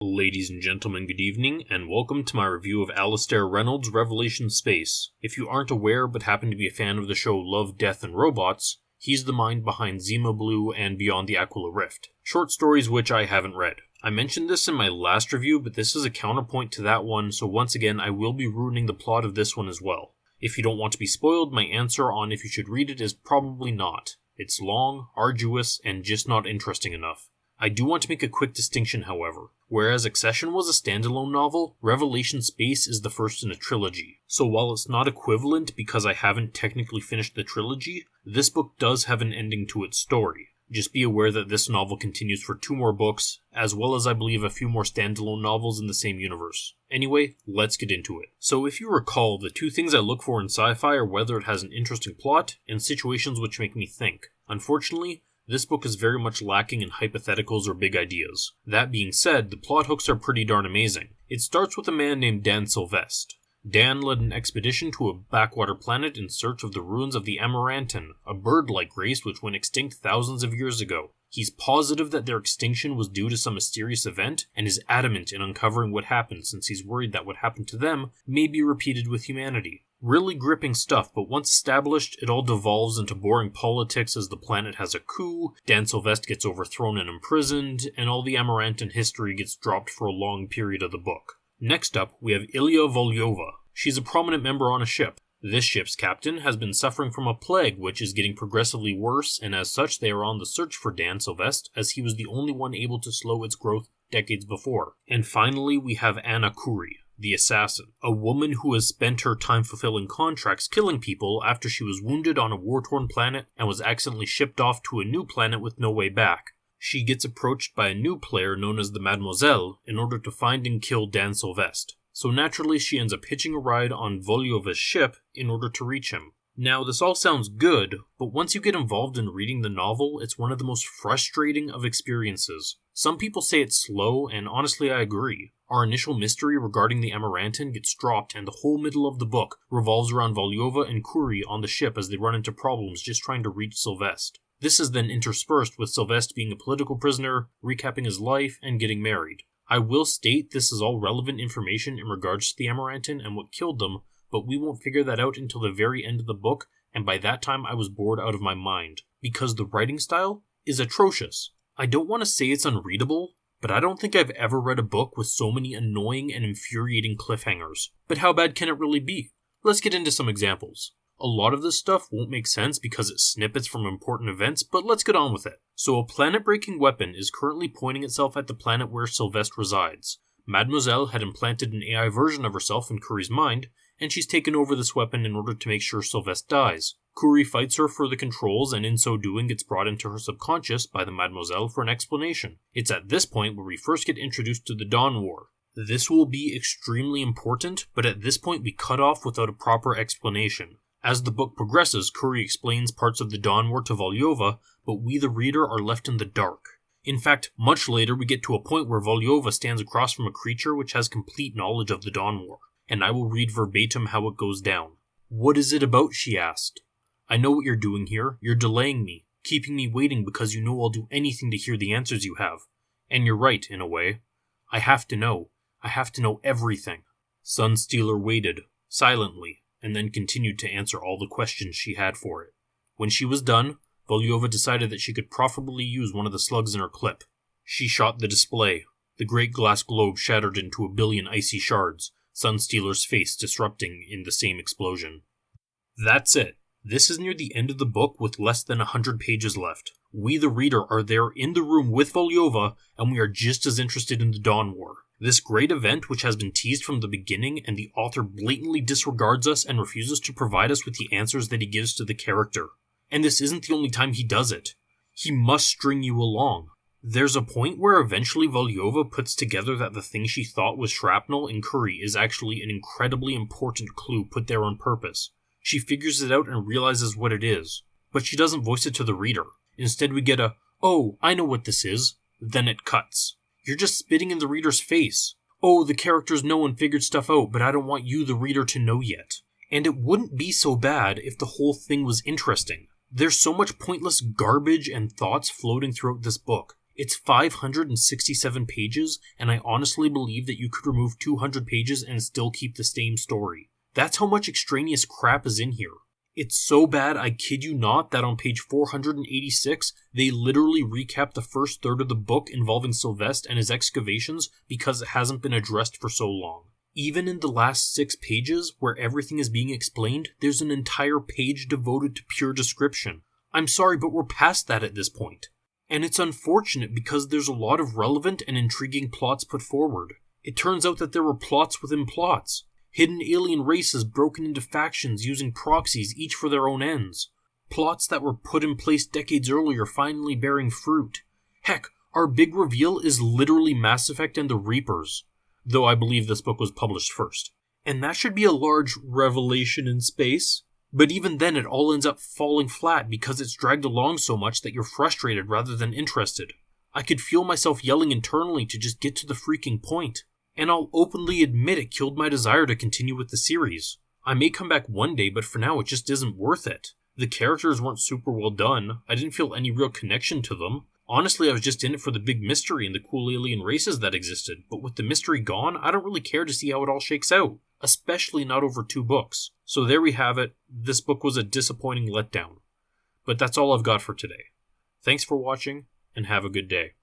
Ladies and gentlemen, good evening, and welcome to my review of Alastair Reynolds' Revelation Space. If you aren't aware but happen to be a fan of the show Love, Death, and Robots, he's the mind behind Zima Blue and Beyond the Aquila Rift, short stories which I haven't read. I mentioned this in my last review, but this is a counterpoint to that one, so once again I will be ruining the plot of this one as well. If you don't want to be spoiled, my answer on if you should read it is probably not. It's long, arduous, and just not interesting enough. I do want to make a quick distinction, however. Whereas Accession was a standalone novel, Revelation Space is the first in a trilogy. So while it's not equivalent because I haven't technically finished the trilogy, this book does have an ending to its story. Just be aware that this novel continues for 2 more books, as well as I believe a few more standalone novels in the same universe. Anyway, let's get into it. So if you recall, the 2 things I look for in sci-fi are whether it has an interesting plot and situations which make me think. Unfortunately, this book is very much lacking in hypotheticals or big ideas. That being said, the plot hooks are pretty darn amazing. It starts with a man named Dan Sylvestre. Dan led an expedition to a backwater planet in search of the ruins of the Amarantan, a bird-like race which went extinct thousands of years ago. He's positive that their extinction was due to some mysterious event, and is adamant in uncovering what happened since he's worried that what happened to them may be repeated with humanity. Really gripping stuff, but once established, it all devolves into boring politics as the planet has a coup, Dan Sylvestre gets overthrown and imprisoned, and all the Amarantan history gets dropped for a long period of the book. Next up, we have Ilya Volyova. She's a prominent member on a ship. This ship's captain has been suffering from a plague which is getting progressively worse, and as such they are on the search for Dan Sylvestre, as he was the only one able to slow its growth decades before. And finally, we have Anna Kuri, the assassin, a woman who has spent her time fulfilling contracts killing people after she was wounded on a war-torn planet and was accidentally shipped off to a new planet with no way back. She gets approached by a new player known as the Mademoiselle in order to find and kill Dan Sylvestre. So naturally she ends up hitching a ride on Volyova's ship in order to reach him. Now this all sounds good, but once you get involved in reading the novel, it's one of the most frustrating of experiences. Some people say it's slow, and honestly I agree. Our initial mystery regarding the Amarantan gets dropped, and the whole middle of the book revolves around Volyova and Kuri on the ship as they run into problems just trying to reach Sylvestre. This is then interspersed with Sylvestre being a political prisoner, recapping his life, and getting married. I will state this is all relevant information in regards to the Amarantan and what killed them, but we won't figure that out until the very end of the book, and by that time I was bored out of my mind, because the writing style is atrocious. I don't want to say it's unreadable, but I don't think I've ever read a book with so many annoying and infuriating cliffhangers. But how bad can it really be? Let's get into some examples. A lot of this stuff won't make sense because it's snippets from important events, but let's get on with it. So a planet-breaking weapon is currently pointing itself at the planet where Sylvestre resides. Mademoiselle had implanted an AI version of herself in Kuri's mind, and she's taken over this weapon in order to make sure Sylvestre dies. Kuri fights her for the controls, and in so doing gets brought into her subconscious by the Mademoiselle for an explanation. It's at this point where we first get introduced to the Dawn War. This will be extremely important, but at this point we cut off without a proper explanation. As the book progresses, Kuri explains parts of the Dawn War to Volyova, but we the reader are left in the dark. In fact, much later we get to a point where Volyova stands across from a creature which has complete knowledge of the Dawn War, and I will read verbatim how it goes down. "What is it about?" she asked. "I know what you're doing here. You're delaying me, keeping me waiting because you know I'll do anything to hear the answers you have. And you're right, in a way. I have to know. I have to know everything." Sunstealer waited, silently, and then continued to answer all the questions she had for it. When she was done, Volyova decided that she could profitably use one of the slugs in her clip. She shot the display. The great glass globe shattered into a billion icy shards, Sunstealer's face disrupting in the same explosion. That's it. This is near the end of the book with less than 100 pages left. We the reader are there in the room with Volyova, and we are just as interested in the Dawn War. This great event which has been teased from the beginning, and the author blatantly disregards us and refuses to provide us with the answers that he gives to the character. And this isn't the only time he does it. He must string you along. There's a point where eventually Volyova puts together that the thing she thought was shrapnel in Kuri is actually an incredibly important clue put there on purpose. She figures it out and realizes what it is, but she doesn't voice it to the reader. Instead we get a, "Oh, I know what this is," then it cuts. You're just spitting in the reader's face. "Oh, the characters know and figured stuff out, but I don't want you, the reader, to know yet." And it wouldn't be so bad if the whole thing was interesting. There's so much pointless garbage and thoughts floating throughout this book. It's 567 pages, and I honestly believe that you could remove 200 pages and still keep the same story. That's how much extraneous crap is in here. It's so bad, I kid you not, that on page 486, they literally recap the first third of the book involving Sylvester and his excavations because it hasn't been addressed for so long. Even in the last 6 pages, where everything is being explained, there's an entire page devoted to pure description. I'm sorry, but we're past that at this point. And it's unfortunate because there's a lot of relevant and intriguing plots put forward. It turns out that there were plots within plots. Hidden alien races broken into factions using proxies, each for their own ends. Plots that were put in place decades earlier finally bearing fruit. Heck, our big reveal is literally Mass Effect and the Reapers. Though I believe this book was published first. And that should be a large revelation in space. But even then it all ends up falling flat because it's dragged along so much that you're frustrated rather than interested. I could feel myself yelling internally to just get to the freaking point. And I'll openly admit it killed my desire to continue with the series. I may come back one day, but for now it just isn't worth it. The characters weren't super well done, I didn't feel any real connection to them. Honestly, I was just in it for the big mystery and the cool alien races that existed, but with the mystery gone, I don't really care to see how it all shakes out. Especially not over 2 books. So there we have it, this book was a disappointing letdown. But that's all I've got for today. Thanks for watching, and have a good day.